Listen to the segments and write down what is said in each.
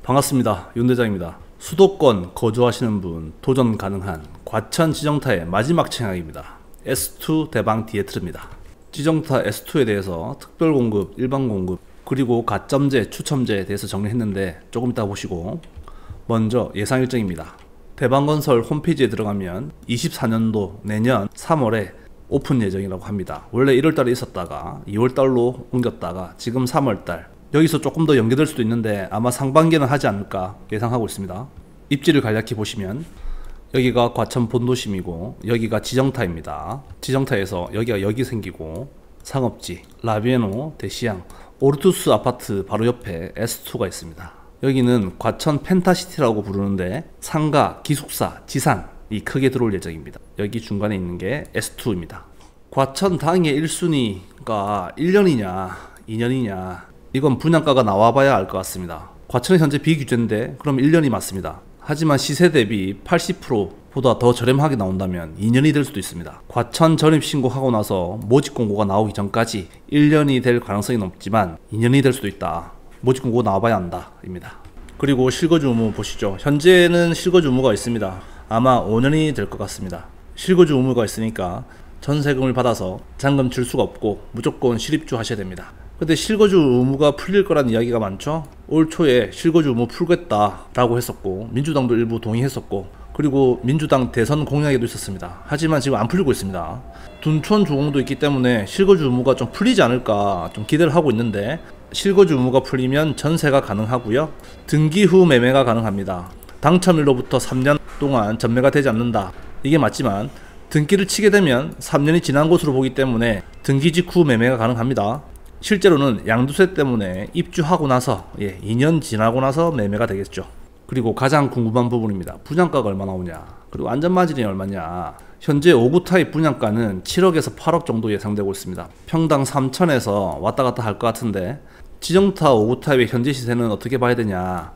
반갑습니다. 윤대장입니다. 수도권 거주하시는 분 도전 가능한 과천 지정타의 마지막 청약입니다. S2 대방 디에트르입니다. 지정타 S2에 대해서 특별 공급, 일반 공급, 그리고 가점제, 추첨제에 대해서 정리했는데 조금 이따 보시고, 먼저 예상 일정입니다. 대방건설 홈페이지에 들어가면 24년도 내년 3월에 오픈 예정이라고 합니다. 원래 1월달에 있었다가 2월달로 옮겼다가 지금 3월달, 여기서 조금 더 연계될 수도 있는데 아마 상반기는 하지 않을까 예상하고 있습니다. 입지를 간략히 보시면 여기가 과천 본도심이고 여기가 지정타입니다. 지정타에서 여기 생기고 상업지, 라비에노, 대시양, 오르투스 아파트 바로 옆에 S2가 있습니다. 여기는 과천 펜타시티라고 부르는데 상가, 기숙사, 지상이 크게 들어올 예정입니다. 여기 중간에 있는 게 S2입니다. 과천 당의 1순위가 1년이냐 2년이냐, 이건 분양가가 나와봐야 알 것 같습니다. 과천은 현재 비규제인데 그럼 1년이 맞습니다. 하지만 시세 대비 80%보다 더 저렴하게 나온다면 2년이 될 수도 있습니다. 과천 전입신고하고 나서 모집 공고가 나오기 전까지 1년이 될 가능성이 높지만 2년이 될 수도 있다. 모집 공고 나와봐야 한다 입니다. 그리고 실거주 의무 보시죠. 현재는 실거주 의무가 있습니다. 아마 5년이 될 것 같습니다. 실거주 의무가 있으니까 전세금을 받아서 잔금 줄 수가 없고 무조건 실입주 하셔야 됩니다. 근데 실거주 의무가 풀릴 거란 이야기가 많죠. 올 초에 실거주 의무 풀겠다라고 했었고 민주당도 일부 동의했었고, 그리고 민주당 대선 공약에도 있었습니다. 하지만 지금 안 풀리고 있습니다. 둔촌 주공도 있기 때문에 실거주 의무가 좀 풀리지 않을까 좀 기대를 하고 있는데, 실거주 의무가 풀리면 전세가 가능하고요, 등기 후 매매가 가능합니다. 당첨일로부터 3년 동안 전매가 되지 않는다, 이게 맞지만 등기를 치게 되면 3년이 지난 것으로 보기 때문에 등기 직후 매매가 가능합니다. 실제로는 양도세 때문에 입주하고 나서 2년 지나고 나서 매매가 되겠죠. 그리고 가장 궁금한 부분입니다. 분양가가 얼마 나오냐, 그리고 안전마진이 얼마냐. 현재 5구 타입 분양가는 7억에서 8억 정도 예상되고 있습니다. 평당 3천에서 왔다 갔다 할 것 같은데, 지정타 5구 타입의 현재 시세는 어떻게 봐야 되냐.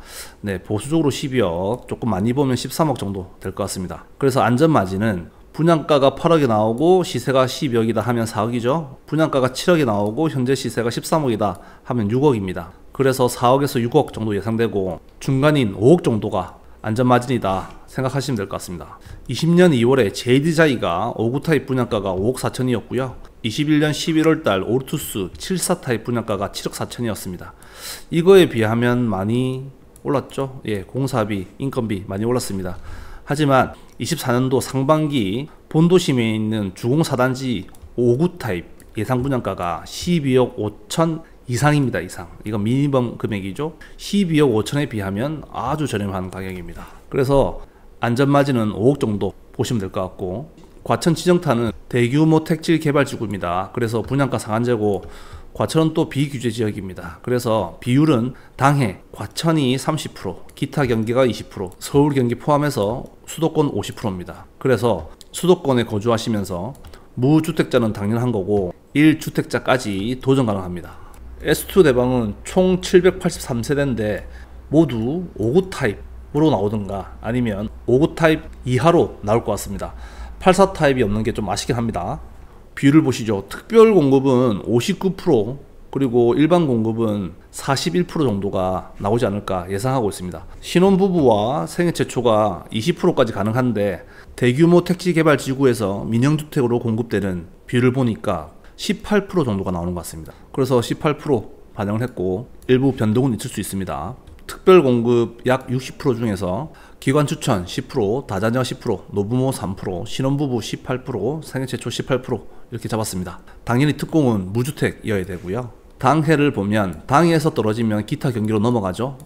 보수적으로 12억, 조금 많이 보면 13억 정도 될 것 같습니다. 그래서 안전마진은 분양가가 8억이 나오고 시세가 12억이다 하면 4억이죠. 분양가가 7억이 나오고 현재 시세가 13억이다 하면 6억입니다. 그래서 4억에서 6억 정도 예상되고, 중간인 5억 정도가 안전마진이다 생각하시면 될 것 같습니다. 20년 2월에 JD자이가 5구 타입 분양가가 5억 4천이었고요. 21년 11월달 오르투스 74 타입 분양가가 7억 4천이었습니다. 이거에 비하면 많이 올랐죠. 공사비, 인건비 많이 올랐습니다. 하지만 24년도 상반기 본도심에 있는 주공 4단지 5구 타입 예상 분양가가 12억 5천 이상입니다. 이상. 이건 미니멈 금액이죠. 12억 5천에 비하면 아주 저렴한 가격입니다. 그래서 안전마진은 5억 정도 보시면 될 것 같고, 과천 지정타는 대규모 택지 개발지구입니다. 그래서 분양가 상한제고, 과천은 또 비규제 지역입니다. 그래서 비율은 당해 과천이 30%, 기타 경기가 20%, 서울 경기 포함해서 수도권 50%입니다. 그래서 수도권에 거주하시면서 무주택자는 당연한 거고 1주택자까지 도전 가능합니다. S2 대방은 총 783세대인데 모두 5구 타입으로 나오든가 아니면 5구 타입 이하로 나올 것 같습니다. 84 타입이 없는 게 좀 아쉽긴 합니다. 비율을 보시죠. 특별 공급은 59%, 그리고 일반 공급은 41% 정도가 나오지 않을까 예상하고 있습니다. 신혼부부와 생애 최초가 20%까지 가능한데, 대규모 택지 개발 지구에서 민영주택으로 공급되는 비율을 보니까 18% 정도가 나오는 것 같습니다. 그래서 18% 반영을 했고 일부 변동은 있을 수 있습니다. 특별 공급 약 60% 중에서 기관 추천 10%, 다자녀 10%, 노부모 3%, 신혼부부 18%, 생애 최초 18% 이렇게 잡았습니다. 당연히 특공은 무주택이어야 되고요. 당해를 보면 당해에서 떨어지면 기타 경기로 넘어가죠.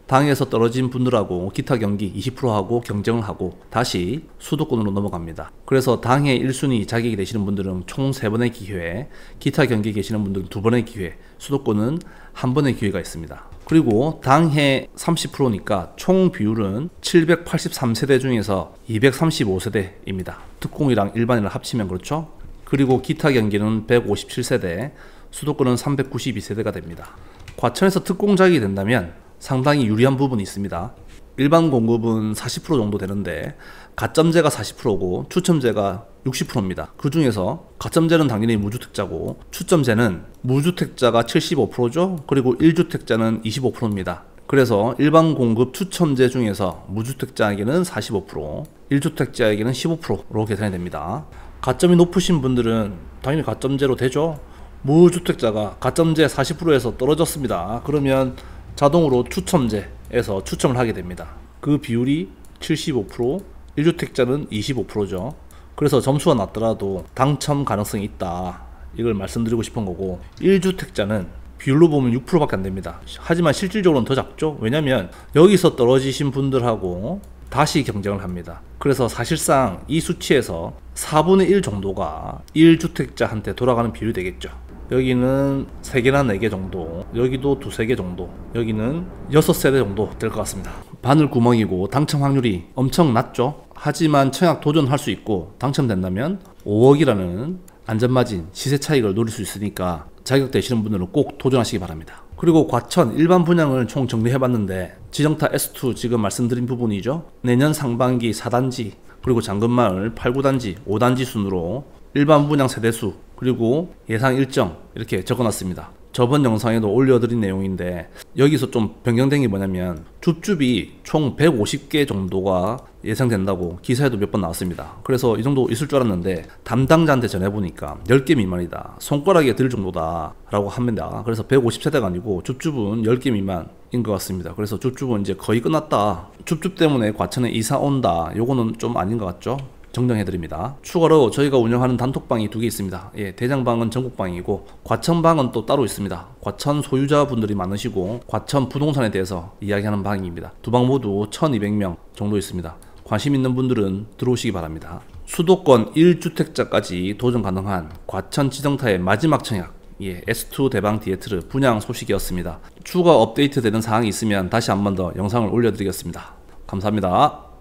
당해에서 떨어진 분들하고 기타 경기 20%하고 경쟁을 하고 다시 수도권으로 넘어갑니다. 그래서 당해 1순위 자격이 되시는 분들은 총 3번의 기회, 기타 경기에 계시는 분들은 2번의 기회, 수도권은 1번의 기회가 있습니다. 그리고 당해 30%니까 총 비율은 783세대 중에서 235세대입니다. 특공이랑 일반이랑 합치면 그렇죠. 그리고 기타 경기는 157세대, 수도권은 392세대가 됩니다. 과천에서 특공 자격이 된다면 상당히 유리한 부분이 있습니다. 일반 공급은 40% 정도 되는데 가점제가 40%고 추첨제가 60%입니다. 그 중에서 가점제는 당연히 무주택자고 추첨제는 무주택자가 75%죠. 그리고 1주택자는 25%입니다. 그래서 일반 공급 추첨제 중에서 무주택자에게는 45%, 1주택자에게는 15%로 계산이 됩니다. 가점이 높으신 분들은 당연히 가점제로 되죠. 무주택자가 가점제 40%에서 떨어졌습니다. 그러면 자동으로 추첨제에서 추첨을 하게 됩니다. 그 비율이 75%, 1주택자는 25%죠. 그래서 점수가 낮더라도 당첨 가능성이 있다, 이걸 말씀드리고 싶은 거고, 1주택자는 비율로 보면 6%밖에 안 됩니다. 하지만 실질적으로는 더 작죠. 왜냐면 여기서 떨어지신 분들하고 다시 경쟁을 합니다. 그래서 사실상 이 수치에서 4분의 1 정도가 1주택자한테 돌아가는 비율이 되겠죠. 여기는 3개나 4개 정도, 여기도 2-3개 정도, 여기는 6세대 정도 될 것 같습니다. 바늘 구멍이고 당첨 확률이 엄청 낮죠. 하지만 청약 도전할 수 있고 당첨된다면 5억이라는 안전마진, 시세 차익을 노릴 수 있으니까 자격되시는 분들은 꼭 도전하시기 바랍니다. 그리고 과천 일반 분양을 총 정리해봤는데 지정타 S2 지금 말씀드린 부분이죠. 내년 상반기 4단지, 그리고 잠금마을 8, 9단지, 5단지 순으로 일반 분양 세대수 그리고 예상 일정 이렇게 적어놨습니다. 저번 영상에도 올려드린 내용인데 여기서 좀 변경된 게 뭐냐면 줍줍이 총 150개 정도가 예상된다고 기사에도 몇 번 나왔습니다. 그래서 이 정도 있을 줄 알았는데 담당자한테 전해보니까 10개 미만이다, 손가락에 들 정도다 라고 합니다. 그래서 150세대가 아니고 줍줍은 10개 미만인 것 같습니다. 그래서 줍줍은 이제 거의 끝났다, 줍줍 때문에 과천에 이사 온다, 요거는 좀 아닌 것 같죠. 정정해드립니다. 추가로 저희가 운영하는 단톡방이 2개 있습니다. 대장방은 전국방이고 과천방은 또 따로 있습니다. 과천 소유자분들이 많으시고 과천 부동산에 대해서 이야기하는 방입니다. 두 방 모두 1200명 정도 있습니다. 관심 있는 분들은 들어오시기 바랍니다. 수도권 1주택자까지 도전 가능한 과천 지정타의 마지막 청약, S2 대방 디에트르 분양 소식이었습니다. 추가 업데이트 되는 사항이 있으면 다시 한 번 더 영상을 올려드리겠습니다. 감사합니다.